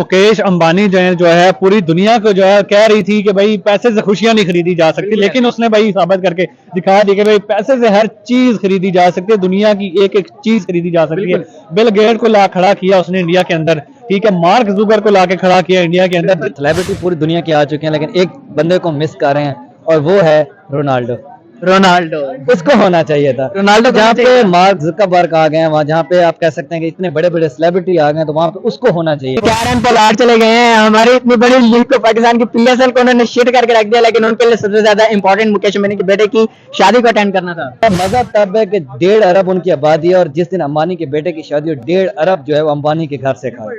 मुकेश अंबानी जो है पूरी दुनिया को जो है कह रही थी कि भाई पैसे से खुशियां नहीं खरीदी जा सकती, लेकिन उसने भाई साबित करके दिखा दी कि भाई पैसे से हर चीज खरीदी जा सकती है, दुनिया की एक एक चीज खरीदी जा सकती है। बिल गेट को ला खड़ा किया उसने इंडिया के अंदर, ठीक है, मार्क जुगर को लाके खड़ा किया इंडिया के अंदर। सेलिब्रिटी पूरी दुनिया के आ चुके हैं, लेकिन एक बंदे को मिस कर रहे हैं और वो है रोनाल्डो। रोनाल्डो उसको होना चाहिए था। रोनाल्डो जहाँ पे मार्क जुकरबर्ग आ गए हैं, वहाँ जहाँ पे आप कह सकते हैं कि इतने बड़े बड़े सेलिब्रिटी आ गए, तो वहाँ पे उसको होना चाहिए। कैरन पोलार्ड चले गए हैं, हमारी इतनी बड़ी लीग को पाकिस्तान की पीएसएल को उन्होंने शिट करके रख दिया, लेकिन उनके लिए सबसे ज्यादा इंपॉर्टेंट मुकेश अंबानी के बेटे की शादी को अटेंड करना था। मजा तब है कि 1.5 अरब उनकी आबादी है, और जिस दिन अंबानी के बेटे की शादी हो 1.5 अरब जो है वो अंबानी के घर से खाए।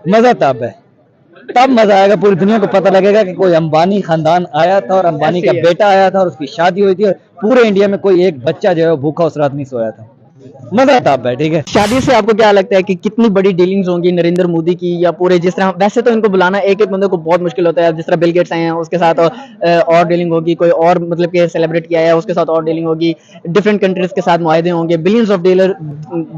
मजा तब है, तब मजा आएगा, पूरी दुनिया को पता लगेगा कि कोई अंबानी खानदान आया था और अंबानी का बेटा आया था और उसकी शादी हुई थी, और पूरे इंडिया में कोई एक बच्चा जो है वो भूखा उस रात नहीं सोया था। मजा तब है, ठीक है। शादी से आपको क्या लगता है कि कितनी बड़ी डीलिंग्स होंगी नरेंद्र मोदी की, या पूरे जिस तरह, वैसे तो इनको बुलाना एक एक बंदे को बहुत मुश्किल होता है, जिस तरह बिल गेट्स आए हैं उसके साथ और डीलिंग होगी, कोई और मतलब कि सेलिब्रिटी आया है उसके साथ और डीलिंग होगी, डिफरेंट कंट्रीज के साथ मुआहदे होंगे, बिलियंस ऑफ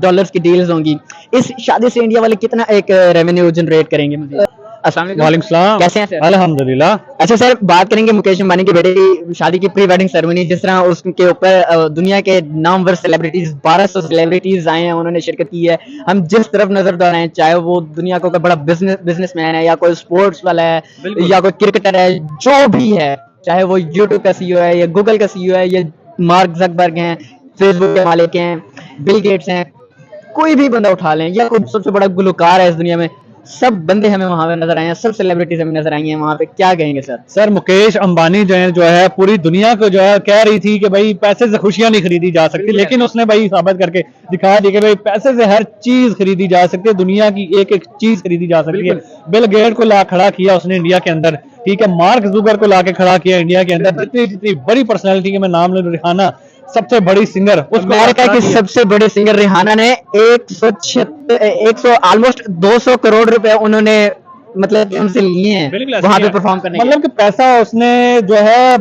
डॉलर्स की डील्स होंगी। इस शादी से इंडिया वाले कितना एक रेवेन्यू जनरेट करेंगे? मुझे वालेकुम सलाम, कैसे हैं सर? अल्हम्दुलिल्लाह। अच्छा सर, बात करेंगे मुकेश अंबानी के बेटे की शादी की प्री वेडिंग सेरेमनी, जिस तरह उसके ऊपर दुनिया के नामवर सेलिब्रिटीज 1200 सेलिब्रिटीज आए हैं, उन्होंने शिरकत की है। हम जिस तरफ नजर दौड़ाएं, चाहे वो दुनिया का कोई बड़ा बिजनेसमैन है, या कोई स्पोर्ट्स वाला है, या कोई क्रिकेटर है, जो भी है, चाहे वो यूट्यूब का सीईओ है, या गूगल का सीईओ है, या मार्क जकबर्ग हैं, फेसबुक के मालिक हैं, बिल गेट्स हैं, कोई भी बंदा उठा लें, या कोई सबसे बड़ा गुलकार है इस दुनिया में, सब बंदे हमें वहां पे नजर आए हैं, सब सेलिब्रिटीज हमें नजर आई हैं वहां पे। क्या कहेंगे सर? सर मुकेश अंबानी जो है पूरी दुनिया को जो है कह रही थी कि भाई पैसे से खुशियां नहीं खरीदी जा सकती, लेकिन उसने भाई साबित करके दिखा दी कि भाई पैसे से हर चीज खरीदी जा सकती है, दुनिया की एक एक चीज खरीदी जा सकती है। बिल गेट को ला खड़ा किया उसने इंडिया के अंदर, ठीक है, मार्क जुगर को लाके खड़ा किया इंडिया के अंदर। जितनी जितनी बड़ी पर्सनैलिटी के मैं नाम ले लूं, रिहाना सबसे बड़ी सिंगर, अमेरिका की सबसे बड़े सिंगर रिहाना ने 100 ऑलमोस्ट 200 करोड़ रुपए उन्होंने मतलब उनसे लिए हैं वहां पे परफॉर्म करने के। मतलब कि पैसा उसने जो है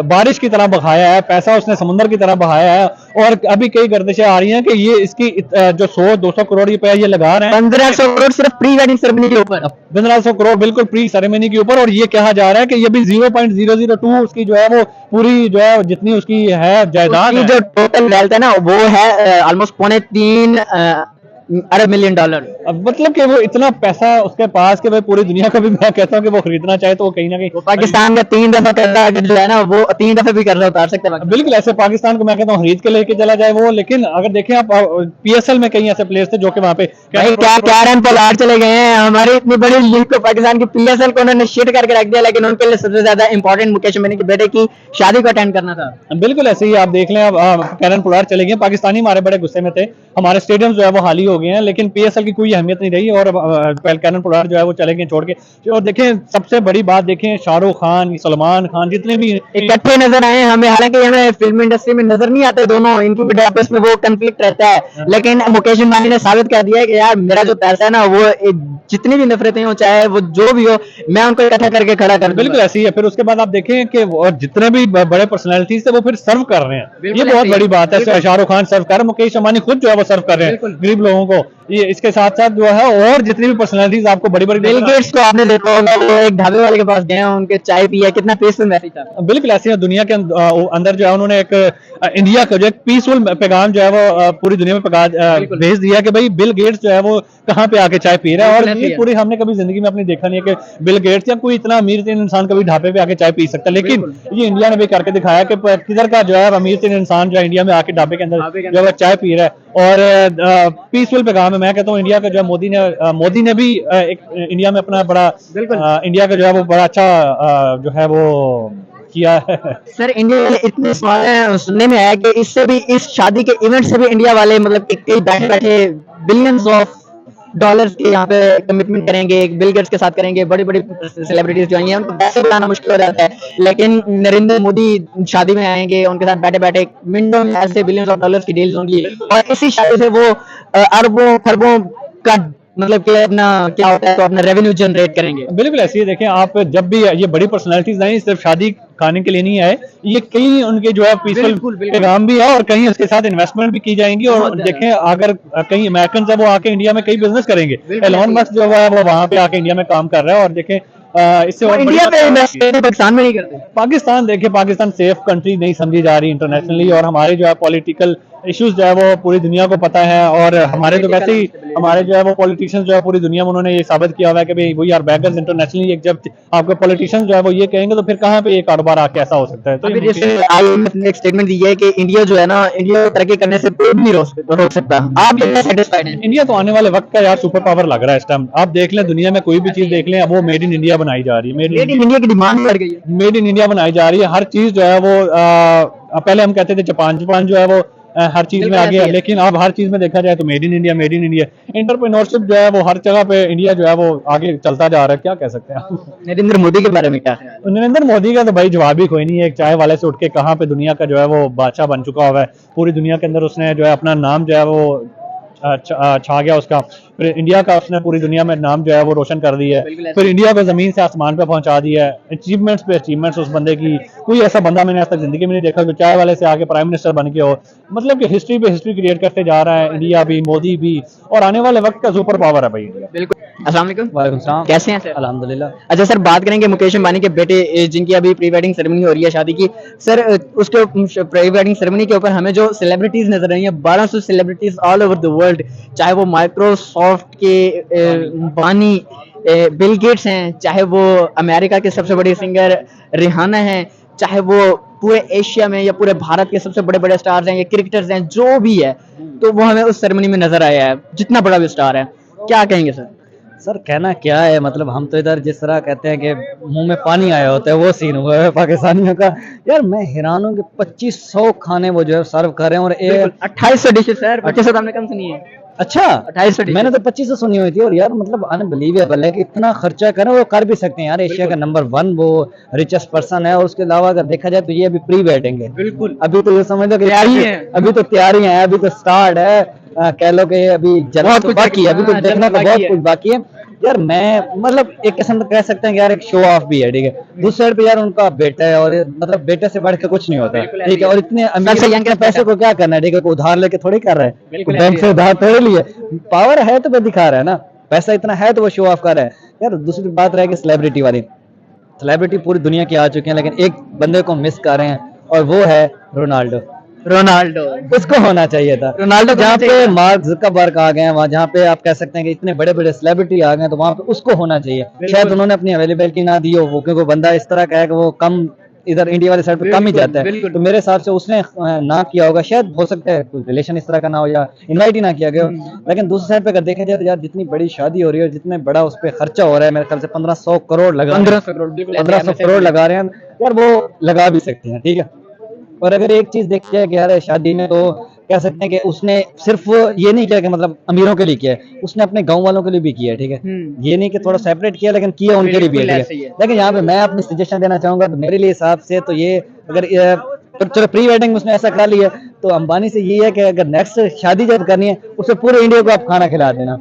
बारिश की तरह बहाया है, पैसा उसने समुद्र की तरह बहाया है, और अभी कई गर्दिशें आ रही हैं कि ये इसकी जो 100-200 करोड़ रुपया ये लगा रहे हैं, 1500 करोड़ सिर्फ प्री वेडिंग सेरेमनी के ऊपर, 1500 करोड़ बिल्कुल प्री सेरेमनी के ऊपर। और ये कहा जा रहा है कि ये भी 0.002 उसकी जो है वो पूरी जो है जितनी उसकी है जायदाद है, जो टोटल वेल्थ है ना, वो है ऑलमोस्ट 3.5 अरब मिलियन डॉलर। अब मतलब कि वो इतना पैसा उसके पास कि भाई पूरी दुनिया को भी मैं कहता हूँ कि वो खरीदना चाहे तो वो कहीं ना कहीं पाकिस्तान का 3 दफा कर्जा जो है ना, वो 3 दफे भी कर्जा उतार सकते हैं। बिल्कुल, ऐसे पाकिस्तान को मैं कहता हूँ खरीद के लेके चला जाए वो। लेकिन अगर देखें आप पीएसएल में कई ऐसे प्लेयर्स थे जो कि वहां पे कैरन पोलार्ड चले गए हैं, हमारी इतनी बड़ी लीग को पाकिस्तान की पीएसएल को उन्होंने शिट करके रख दिया, लेकिन उनके लिए सबसे ज्यादा इंपॉर्टेंट मुकेश अंबानी के बेटे की शादी को अटेंड करना था। बिल्कुल ऐसे ही आप देख लें, अब कैरन पोलार्ड चले गए, पाकिस्तानी हमारे बड़े गुस्से में थे, हमारे स्टेडियम जो है वो खाली हो गए हैं, लेकिन पीएसएल की कोई अहमियत नहीं रही, और कैरन पोलार्ड जो है वो चले गए छोड़ के। और देखें सबसे बड़ी बात, देखें शाहरुख खान, सलमान खान जितने भी इकट्ठे नजर आए हमें, हालांकि हमें फिल्म इंडस्ट्री में नजर नहीं आते दोनों, इनकी भी आपस में वो कंफ्लिक्ट रहता है, लेकिन मुकेश अंबानी ने साबित कर दिया है कि यार मेरा जो पैसा है ना, वो जितनी भी नफरतें हो, चाहे वो जो भी हो, मैं उनको इकट्ठा करके खड़ा कर। बिल्कुल ऐसी है। फिर उसके बाद आप देखें कि जितने भी बड़े पर्सनैलिटीज थे वो फिर सर्व कर रहे हैं, ये बहुत बड़ी बात है। शाहरुख खान सर्व कर रहे हैं, मुकेश अंबानी खुद जो है वो सर्व कर रहे हैं गरीब लोगों को। ये इसके साथ साथ जो है और जितनी भी पर्सनैलिटीज आपको बड़ी बड़ी, बिल गेट्स को आपने देखा होगा, वो एक ढाबे वाले के पास गए, उनके चाय पिया, कितना पीसफुल मैसेज था। बिल्कुल ऐसी है। दुनिया के अंदर जो है उन्होंने एक इंडिया का जो एक पीसफुल पैगाम जो है वो पूरी दुनिया में भेज दिया कि भाई बिल गेट्स जो है वो कहाँ पे आके चाय पी रहा है। और ये पूरी हमने कभी जिंदगी में अपनी देखा नहीं है कि बिल गेट्स या कोई इतना अमीर तीन इंसान कभी ढाबे पे आके चाय पी सकता है, लेकिन ये इंडिया ने भी करके दिखाया कि किधर का जो है अमीर तीन इंसान जो है इंडिया में आके ढाबे के अंदर जो है चाय पी रहा है, और पीसफुल पैगाम है। मैं कहता हूँ इंडिया का जो है मोदी ने भी एक इंडिया में अपना बड़ा इंडिया का जो है वो बड़ा अच्छा जो है वो किया है। सर इंडिया वाले इतने स्मार्ट हैं, सुनने में आया कि इससे भी, इस शादी के इवेंट से भी इंडिया वाले मतलब कई बैठे बैठे बिलियंस ऑफ डॉलर्स के यहाँ पे कमिटमेंट करेंगे, बिल गेट्स के साथ करेंगे, बड़ी बड़ी सेलिब्रिटीज जो आई हैं उनको पैसे बनाना मुश्किल हो जाता है, लेकिन नरेंद्र मोदी शादी में आएंगे, उनके साथ बैठे बैठे मिनटों में ऐसे बिलियंस ऑफ डॉलर्स की डील्स होंगी, और इसी शादी से वो अरबों खरबों का मतलब कि अपना क्या होता है तो अपना रेवेन्यू जनरेट करेंगे। बिल्कुल ऐसे ही देखें आप, जब भी ये बड़ी पर्सनैलिटीज आई सिर्फ शादी खाने के लिए नहीं आए, ये कई उनके जो है पीसफुल पैगाम भी है और कहीं उसके साथ इन्वेस्टमेंट भी की जाएंगी। और देखें अगर कहीं अमेरिकन है वो आके इंडिया में कई बिजनेस करेंगे, एलोन मस्क जो है वो वहां पे आके इंडिया में काम कर रहा है। और देखें इससे और इंडिया पे इन्वेस्ट पाकिस्तान में नहीं करते। पाकिस्तान, देखिए पाकिस्तान सेफ कंट्री नहीं समझी जा रही इंटरनेशनली, और हमारे जो है पॉलिटिकल इश्यूज जो है वो पूरी दुनिया को पता है। और हमारे तो वैसे ही हमारे जो है वो पॉलिटिशियंस जो है पूरी दुनिया में उन्होंने ये साबित किया हुआ है कि भाई वी आर बैकर्स इंटरनेशनली। एक जब आपके पॉलिटिशियंस जो है वो ये कहेंगे तो फिर कहाँ पे ये कारोबार आके ऐसा हो सकता है। तो अभी ये जैसे IMF ने एक स्टेटमेंट दी है कि इंडिया जो है ना, इंडिया को तरक्की करने से कोई भी नहीं रोक सकता। आप कितना सेटिस्फाइड हैं? इंडिया तो आने वाले वक्त का यार सुपर पावर लग रहा है इस टाइम। आप देख लें दुनिया में कोई भी चीज देख लें, वो मेड इन इंडिया बनाई जा रही है। मेड इन इंडिया की डिमांड बढ़ गई है। मेड इन इंडिया बनाई जा रही है। हर चीज जो है वो पहले हम कहते थे जापान जो है वो हर चीज में आगे है, लेकिन अब हर चीज में देखा जाए तो made in India, made in India. Entrepreneurship जो है वो हर जगह पे इंडिया जो है वो आगे चलता जा रहा है। क्या कह सकते हैं आप? नरेंद्र मोदी के बारे में क्या ख्याल है? नरेंद्र मोदी का तो भाई जवाब ही कोई नहीं है। एक चाय वाले से उठ के कहाँ पे दुनिया का जो है वो बादशाह बन चुका हुआ है। पूरी दुनिया के अंदर उसने जो है अपना नाम जो है वो छा गया उसका। फिर इंडिया का उसने पूरी दुनिया में नाम जो है वो रोशन कर दिया है। फिर इंडिया को जमीन से आसमान पे पहुंचा दिया है। अचीवमेंट्स पे अचीवमेंट्स उस बंदे की, कोई ऐसा बंदा मैंने आज तक जिंदगी में नहीं देखा जो चाय वाले से आके प्राइम मिनिस्टर बन के हो। मतलब कि हिस्ट्री पे हिस्ट्री क्रिएट करते जा रहा है इंडिया भी, मोदी भी, और आने वाले वक्त का सुपर पावर है भाई इंडिया। बिल्कुल। अस्सलाम वालेकुम। वालेकुम सलाम। कैसे हैं सर? अल्हम्दुलिल्लाह। अच्छा सर, बात करेंगे मुकेश अंबानी के बेटे जिनकी अभी प्री वेडिंग सेरेमनी हो रही है शादी की। सर उसके प्री वेडिंग सेरेमनी के ऊपर हमें जो सेलिब्रिटीज नजर आई हैं, 1200 celebrities all over the world, चाहे वो माइक्रोसॉफ्ट के बानी बिल गेट्स हैं, चाहे वो अमेरिका के सबसे बड़े सिंगर रिहाना हैं, चाहे वो पूरे एशिया में या पूरे भारत के सबसे बड़े बड़े स्टार्स हैं या क्रिकेटर्स हैं, जो भी है, तो वो हमें उस सेरेमनी में नजर आया है। जितना बड़ा भी स्टार है, क्या कहेंगे सर? सर कहना क्या है, मतलब हम तो इधर जिस तरह कहते हैं कि मुंह में पानी आया होता है वो सीन हुआ है पाकिस्तानियों का। यार मैं हैरान हूँ कि 2500 खाने वो जो है सर्व कर रहे हैं, और 2800 डिशेस सर, 2500 तो हमने कम सुनी है। अच्छा 2800 मैंने तो 2500 सुनी हुई थी। और यार मतलब अनबिलीवेबल है कि इतना खर्चा करें, वो कर भी सकते हैं यार। एशिया का नंबर 1 वो रिचेस्ट पर्सन है, और उसके अलावा अगर देखा जाए तो ये अभी प्री वेडिंग है। बिल्कुल। अभी तो ये समझ लो कि तैयारी है। अभी तो तैयारी है, अभी तो स्टार्ट है। कह लो कि अभी जन्नत तो बाकी है, अभी तो देखना तो बहुत कुछ बाकी है। यार मैं मतलब एक किस्म तो कह सकते हैं कि यार एक शो ऑफ भी है, ठीक है। दूसरी साइड पे यार उनका बेटा है, और मतलब बेटे से बढ़ के कुछ नहीं होता, ठीक है। और इतने अमीर पैसे को क्या करना है, ठीक है, कोई उधार लेके थोड़ी कर रहा है, बैंक से उधार थोड़े लिए। पावर है तो वो दिखा रहा है ना, पैसा इतना है तो वो शो ऑफ कर रहा है। यार दूसरी बात रहेगी सेलिब्रिटी वाली। सेलिब्रिटी पूरी दुनिया की आ चुकी है, लेकिन एक बंदे को मिस कर रहे हैं, और वो है रोनाल्डो। उसको होना चाहिए था। रोनाल्डो जहाँ पे मार्क जुकरबर्ग आ गए हैं, वहाँ जहाँ पे आप कह सकते हैं कि इतने बड़े बड़े सेलिब्रिटी आ गए, तो वहाँ पे उसको होना चाहिए। शायद उन्होंने अपनी अवेलेबिलिटी ना दी हो, वो क्योंकि बंदा इस तरह का है कि वो कम इधर इंडिया वाले साइड पे कम ही जाता है, तो मेरे हिसाब से उसने ना किया होगा। शायद हो सकता है कोई रिलेशन इस तरह का ना हो, या इनवाइट ही ना किया गया हो। लेकिन दूसरी साइड पे अगर देखा जाए तो यार जितनी बड़ी शादी हो रही है और जितने बड़ा उस पर खर्चा हो रहा है, मेरे ख्याल से 1500 करोड़ लगा 1500 करोड़ लगा रहे हैं यार, वो लगा भी सकते हैं, ठीक है। और अगर एक चीज देखी जाए कि यार शादी में तो कह सकते हैं कि उसने सिर्फ ये नहीं किया कि मतलब अमीरों के लिए किया है, उसने अपने गांव वालों के लिए भी किया है, ठीक है। ये नहीं कि थोड़ा सेपरेट किया, लेकिन किया उनके लिए भी है, ठीक है। लेकिन यहाँ पे मैं अपनी सजेशन देना चाहूंगा, तो मेरे लिए हिसाब से तो ये अगर तो चलो प्री वेडिंग उसने ऐसा करा लिया, तो अंबानी से ये है कि अगर नेक्स्ट शादी जब करनी है, उसे पूरे इंडिया को आप खाना खिला देना।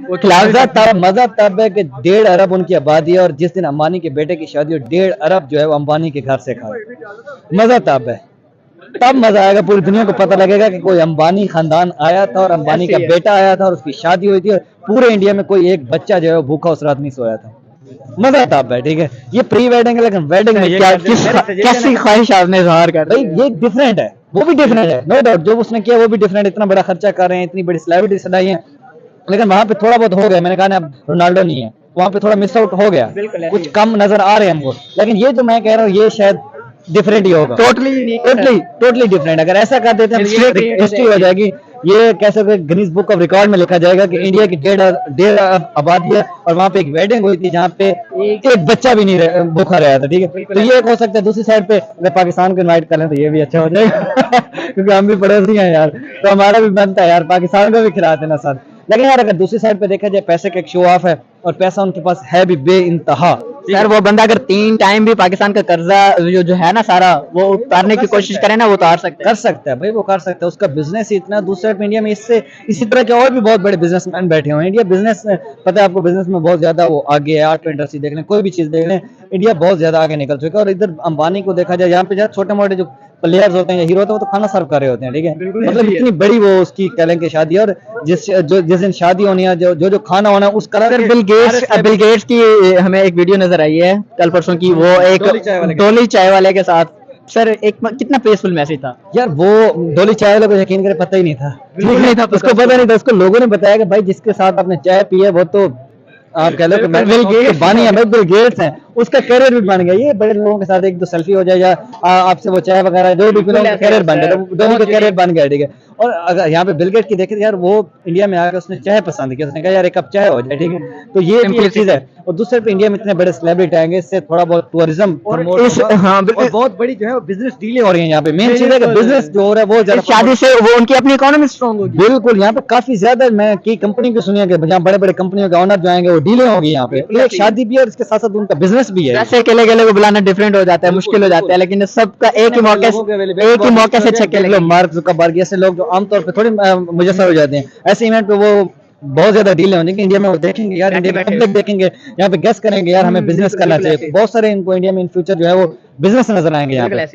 मजा तब है कि 1.5 अरब उनकी आबादी है, और जिस दिन अंबानी के बेटे की शादी हो, 1.5 अरब जो है वो अंबानी के घर से खाए। मजा तब है, तब मजा आएगा। पूरी दुनिया को पता लगेगा कि कोई अंबानी खानदान आया था, और अंबानी का बेटा आया था, और उसकी शादी हुई थी, और पूरे इंडिया में कोई एक बच्चा जो है वो भूखा उस रात नहीं सोया था। मजा तब है, ठीक है। ये प्री वेडिंग है, लेकिन वेडिंग में कैसी ख्वाहिश आपने इजहार कर भाई ये डिफरेंट है, वो भी डिफरेंट है, नो डाउट। जो उसने किया वो भी डिफरेंट। इतना बड़ा खर्चा कर रहे हैं, इतनी बड़ी सेलिब्रिटी सदाई है, लेकिन वहां पे थोड़ा बहुत हो गया। मैंने कहा ना, अब रोनाल्डो नहीं है, वहां पे थोड़ा मिस आउट हो गया, कुछ कम नजर आ रहे हैं हमको। लेकिन ये जो मैं कह रहा हूँ, ये शायद डिफरेंट ही होगा, टोटली डिफरेंट। अगर ऐसा कर देते हैं तो हिस्ट्री हो जाएगी। ये कैसे गिनीज बुक ऑफ रिकॉर्ड में लिखा जाएगा कि इंडिया की 1.5 आबादी है, और वहाँ पे एक वेडिंग हुई थी जहाँ पे एक बच्चा भी नहीं भूखा रहा था, ठीक है। तो ये एक हो सकता है। दूसरी साइड पे अगर पाकिस्तान को इनवाइट कर लें तो ये भी अच्छा हो जाएगा क्योंकि हम भी पड़ोसी हैं यार, तो हमारा भी बनता है यार पाकिस्तान को भी खिला देना साथ। लेकिन यार अगर दूसरी साइड पे देखा जाए, पैसे का एक शो ऑफ है, और पैसा उनके पास है भी बे इंतहा, सर वो बंदा अगर 3 टाइम भी पाकिस्तान का कर्जा जो है ना सारा वो उतारने की कोशिश करे ना, वो उतार सकता है। कर सकता है भाई, वो कर सकता है। उसका बिजनेस ही इतना, दूसरे इंडिया में इससे इसी तरह के और भी बहुत बड़े बिजनेसमैन बैठे हुए हैं। इंडिया बिजनेस में, पता है आपको, बिजनेस में बहुत ज्यादा वो आगे है। आर्ट इंडस्ट्री देख लें, कोई भी चीज देख लें, इंडिया बहुत ज्यादा आगे निकल चुका है। और इधर अंबानी को देखा जाए, यहाँ पे जो छोटे मोटे जो प्लेयर्स होते हैं या हीरो होते हैं, वो तो खाना सर्व कर रहे होते हैं, ठीक है। मतलब इतनी बड़ी वो उसकी कह लें कि शादी, और जिस दिन शादी होनी है, जो खाना होना है, उस कलर सर बिल गेट्स की हमें एक वीडियो नजर आई है कल परसों की, वो एक डोली चाय वाले के साथ। सर एक कितना पीसफुल मैसेज था यार। वो डोली चाय वाले को यकीन करे पता ही नहीं था, ठीक नहीं था, उसको पता नहीं था। उसको लोगों ने बताया कि भाई जिसके साथ आपने चाय पी है वो तो आप कह लो कि बिल गेट्स बानी है, बिल गेट्स हैं। उसका कैरियर भी बन गया। ये बड़े लोगों के साथ एक दो सेल्फी हो जाए या आपसे वो चाय वगैरह जो भी पिलाओ, कैरियर बन गया। तो दोनों का कैरियर बन गया, ठीक है। और अगर यहाँ पे बिल गेट्स की देखे यार, वो इंडिया में आकर उसने चाय पसंद किया, उसने कहा यार एक कप चाय हो जाए, ठीक है। तो ये भी एक चीज है। और दूसरे पे इंडिया में इतने बड़े सेलिब्रिटी आएंगे, इससे थोड़ा बहुत टूरिज्म और बहुत बड़ी जो है बिजनेस डीलें हो रही है यहाँ पे। मेन चीज है कि बिजनेस जो हो रहा है वो ज्यादा शादी से वो उनकी अपनी इकोनॉमी स्ट्रॉन्ग होगी। बिल्कुल। यहाँ पे काफी ज्यादा, मैं की कंपनी को सुनिया कि जहाँ बड़े बड़े कंपनियों के ऑनर जो आएंगे वो डीलें होगी यहाँ पे। एक शादी भी है और इसके साथ साथ उनका बिजनेस भी है। ऐसे अकेले अकेले को बुलाना डिफरेंट हो जाता है, मुश्किल हो जाता है, लेकिन सबका एक ही मौके से चक्के मार्क जुकरबर्ग जैसे लोग जो आमतौर पे थोड़े मुजस्सर हो जाते हैं, ऐसे इवेंट पे वो बहुत ज्यादा डीलें होने की इंडिया में वो देखेंगे यार, इंडिया में पब्लिक देखेंगे, यहाँ पे गेस करेंगे यार हमें बिजनेस करना चाहिए। बहुत सारे इनको इंडिया में इन फ्यूचर जो है वो बिजनेस नजर आएंगे यहाँ पे।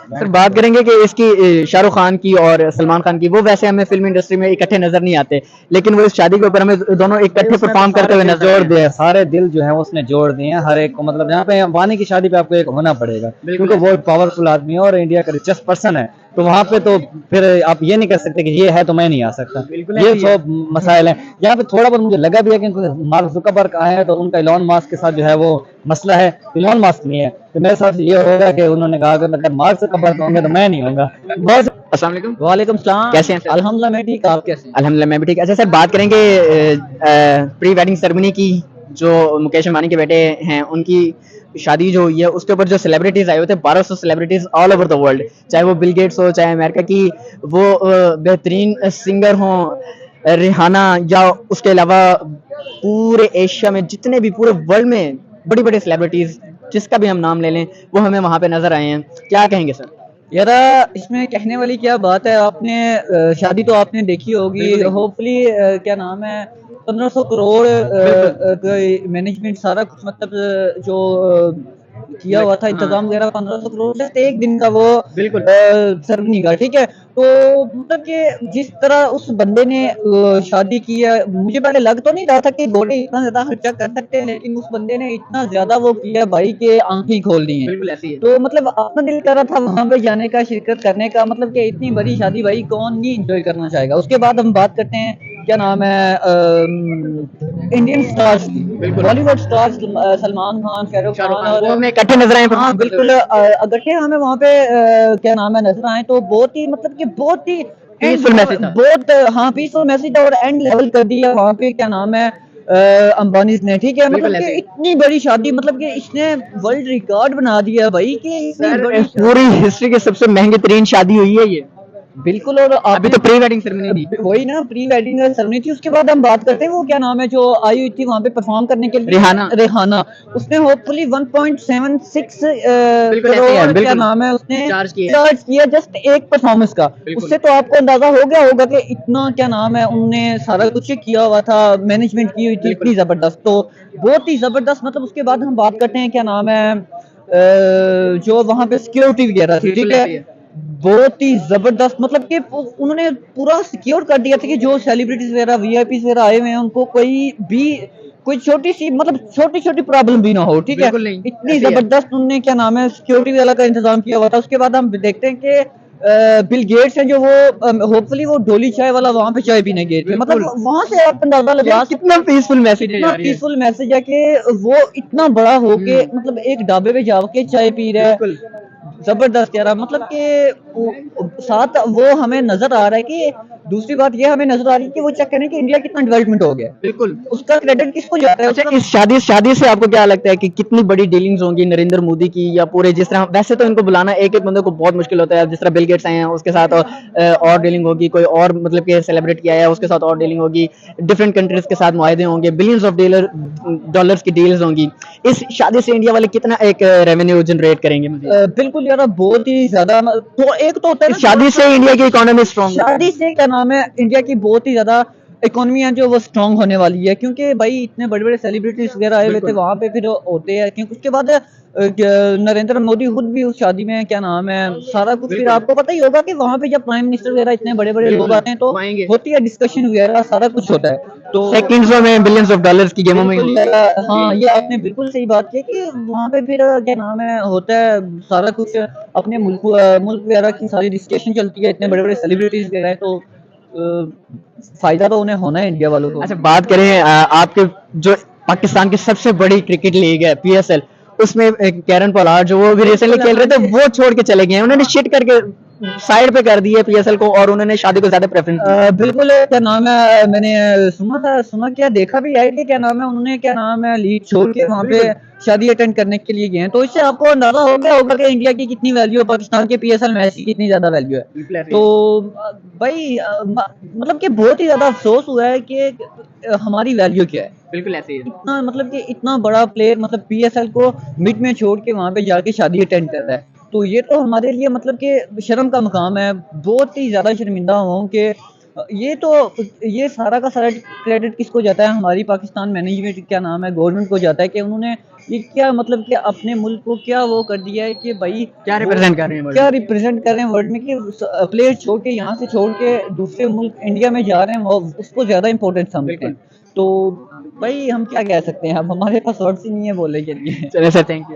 सर बात करेंगे कि इसकी शाहरुख खान की और सलमान खान की, वो वैसे हमें फिल्म इंडस्ट्री में इकट्ठे नजर नहीं आते, लेकिन वो इस शादी के ऊपर हमें दोनों इकट्ठे परफॉर्म करते हुए नजर जोड़ दिए। सारे दिल जो है उसने जोड़ दिए हैं हर एक को। मतलब यहाँ पे अंबानी की शादी पे आपको एक होना पड़ेगा, क्योंकि वो पावरफुल आदमी है और इंडिया का रिचेस्ट पर्सन है। तो वहां पे तो फिर आप ये नहीं कर सकते कि ये है तो मैं नहीं आ सकता। ये सब मसाइल हैं यहाँ पे। थोड़ा बहुत मुझे लगा भी है कि मार्क जुकरबर्ग आए हैं तो उनका इलॉन मस्क के साथ जो है वो मसला है। इलॉन मस्क नहीं है तो मेरे साथ ये होगा कि उन्होंने कहा कि अगर मार्क जुकरबर्ग होंगे तो मैं नहीं होऊंगा। बहुत अस्सलाम वालेकुम। वालेकुम सलाम। कैसे हैं सर? अल्हम्दुलिल्लाह मैं ठीक, आप कैसे हैं? अल्हम्दुलिल्लाह मैं भी ठीक। अच्छा सर बात करेंगे प्री वेडिंग सेरेमनी की, जो मुकेश अंबानी के बेटे हैं उनकी शादी जो हुई है उसके ऊपर जो सेलिब्रिटीज आए हुए थे, 1200 celebrities all over the world, चाहे वो बिल गेट्स हो, चाहे अमेरिका की वो बेहतरीन सिंगर हो रिहाना, या उसके अलावा पूरे एशिया में जितने भी पूरे वर्ल्ड में बड़ी बड़ी सेलिब्रिटीज जिसका भी हम नाम ले लें वो हमें वहां पे नजर आए हैं। क्या कहेंगे सर? यार इसमें कहने वाली क्या बात है। आपने शादी तो आपने देखी होगी, होपफुली क्या नाम है 1500 करोड़ मैनेजमेंट सारा कुछ मतलब जो किया हुआ था इंतजाम वगैरह 1500 करोड़ से एक दिन का वो सेरेमनी का, ठीक है। तो मतलब कि जिस तरह उस बंदे ने शादी की है, मुझे पहले लग तो नहीं रहा था कि घोड़े इतना ज्यादा खर्चा कर सकते हैं, लेकिन उस बंदे ने इतना ज्यादा वो किया भाई के आंखें खोल दी हैं। तो मतलब अपना दिल कर रहा था वहां पे जाने का, शिरकत करने का। मतलब कि इतनी बड़ी शादी भाई कौन नहीं एंजॉय करना चाहेगा। उसके बाद हम बात करते हैं क्या नाम है इंडियन स्टार्स की, बॉलीवुड स्टार्स सलमान खान, शाहरुख खान और हमें इकट्ठे नजर आए। हाँ बिल्कुल। अगरचे हमें वहाँ पे क्या नाम है नजर आए तो बहुत ही मतलब कि बहुत ही पीसफुल मैसेज था। बहुत हाँ पीसफुल मैसेज था और एंड लेवल कर दिया वहाँ पे क्या नाम है अंबानी ने, ठीक है। मतलब कि इतनी बड़ी शादी, मतलब कि इसने वर्ल्ड रिकॉर्ड बना दिया भाई कि इतनी बड़ी पूरी हिस्ट्री की सबसे महंगी तरीन शादी हुई है ये। बिल्कुल। और अभी तो प्री वेडिंग सेरेमनी थी, वही ना प्री वेडिंग सेरेमनी थी। उसके बाद हम बात करते हैं वो क्या नाम है जो आई हुई थी वहाँ पे परफॉर्म करने के लिए, रेहाना। उसने होपफुली 1.76 करोड़ क्या नाम है उसने चार्ज किया जस्ट एक परफॉर्मेंस का। उससे तो आपको अंदाजा हो गया होगा कि इतना क्या नाम है उनने सारा कुछ किया हुआ था, मैनेजमेंट की हुई थी इतनी जबरदस्त, तो बहुत ही जबरदस्त। मतलब उसके बाद हम बात करते हैं क्या नाम है जो वहाँ पे सिक्योरिटी वगैरह थी, ठीक है, बहुत ही जबरदस्त। मतलब कि उन्होंने पूरा सिक्योर कर दिया था कि जो सेलिब्रिटीज वगैरह वीआईपी वगैरह आए हुए हैं उनको कोई छोटी सी मतलब छोटी छोटी प्रॉब्लम भी ना हो, ठीक है। इतनी जबरदस्त उन्होंने क्या नाम है सिक्योरिटी वाला का इंतजाम किया हुआ था। उसके बाद हम देखते हैं कि बिल गेट्स हैं जो वो होपफुली वो डोली चाय वाला वहां पे चाय पीने गए थे। मतलब वहां से आप अंदाजा लगा कितना पीसफुल मैसेज है यार, पीसफुल मैसेज है कि वो इतना बड़ा हो के मतलब एक ढाबे पे जाके चाय पी रहा है। जबरदस्त यार। मतलब कि साथ वो हमें नजर आ रहा है कि दूसरी बात ये हमें नजर आ रही है कि वो चेक करें कि इंडिया कितना डेवलपमेंट हो गया। बिल्कुल। उसका क्रेडिट किसको जाता है? अच्छा, इस शादी से आपको क्या लगता है कि कितनी बड़ी डीलिंग्स होंगी नरेंद्र मोदी की, या पूरे जिस तरह, वैसे तो इनको बुलाना एक एक बंदे को बहुत मुश्किल होता है, जिस तरह बिल गेट्स आए हैं उसके साथ और डीलिंग होगी, कोई और मतलब कि सेलिब्रेट किया है उसके साथ और डीलिंग होगी, डिफरेंट कंट्रीज के साथ मुआहदे होंगे, बिलियंस ऑफ डॉलर्स की डील्स होंगी। इस शादी से इंडिया वाले कितना एक रेवेन्यू जनरेट करेंगे मुझे? बिल्कुल यार, बहुत ही ज्यादा। तो एक तो होता है इस ना, शादी से इंडिया की इकोनॉमी स्ट्रॉन्ग। शादी से क्या नाम है, इंडिया की बहुत ही ज्यादा इकोनॉमी है जो वो स्ट्रांग होने वाली है, क्योंकि भाई इतने बड़े बड़े सेलिब्रिटीज वगैरह आए हुए थे वहां पे, फिर होते हैं क्योंकि उसके बाद नरेंद्र मोदी खुद भी उस शादी में क्या नाम है सारा कुछ, फिर आपको पता ही होगा कि वहां पे जब प्राइम मिनिस्टर वगैरह इतने बड़े बड़े लोग आते हैं तो होती है डिस्कशन वगैरह, सारा कुछ होता है। तो सेकंड्स में बिलियंस ऑफ डॉलर्स की गेमों में। हाँ, ये आपने बिल्कुल सही बात की कि वहाँ पे फिर क्या नाम है होता है सारा कुछ, अपने मुल्क वगैरह की सारी डिस्कशन चलती है, इतने बड़े बड़े सेलिब्रिटीज वगैरह हैं, तो फायदा तो उन्हें होना है इंडिया वालों को। अच्छा, बात करें आपके जो पाकिस्तान की सबसे बड़ी क्रिकेट लीग है PSL, उसमें कैरन पोलार्ड जो वो भी रिसेंटली खेल रहे थे, वो छोड़ के चले गए हैं, उन्होंने शिट करके साइड पे कर दी है PSL को, और उन्होंने शादी को ज्यादा प्रेफरेंस दी। बिल्कुल, क्या नाम है, मैंने सुना क्या देखा भी है कि क्या नाम है उन्होंने क्या नाम है लीग छोड़ के वहाँ पे शादी अटेंड करने के लिए गए हैं, तो इससे आपको अंदाजा हो गया होगा कि इंडिया की कितनी वैल्यू है, पाकिस्तान के PSL मैच की कितनी ज्यादा वैल्यू है। तो भाई मतलब कि बहुत ही ज्यादा अफसोस हुआ है कि हमारी वैल्यू क्या है। बिल्कुल ऐसे ही है। इतना मतलब कि इतना बड़ा प्लेयर मतलब PSL को मिड में छोड़ के वहां पे जाके शादी अटेंड कर रहा है, तो ये तो हमारे लिए मतलब कि शर्म का मकाम है। बहुत ही ज्यादा शर्मिंदा हूँ कि ये सारा का सारा क्रेडिट किसको जाता है, हमारी पाकिस्तान मैनेजमेंट क्या नाम है गवर्नमेंट को जाता है कि उन्होंने ये क्या मतलब कि अपने मुल्क को क्या वो कर दिया है कि भाई क्या रिप्रेजेंट कर रहे हैं, क्या रिप्रेजेंट कर रहे हैं वर्ल्ड में, कि प्लेयर छोड़ के यहाँ से छोड़ के दूसरे मुल्क इंडिया में जा रहे हैं, वो उसको ज्यादा इंपॉर्टेंस समझते हैं। तो भाई हम क्या कह सकते हैं, अब हमारे पास वर्ड्स ही नहीं है बोलने के लिए। चलिए सर, थैंक यू।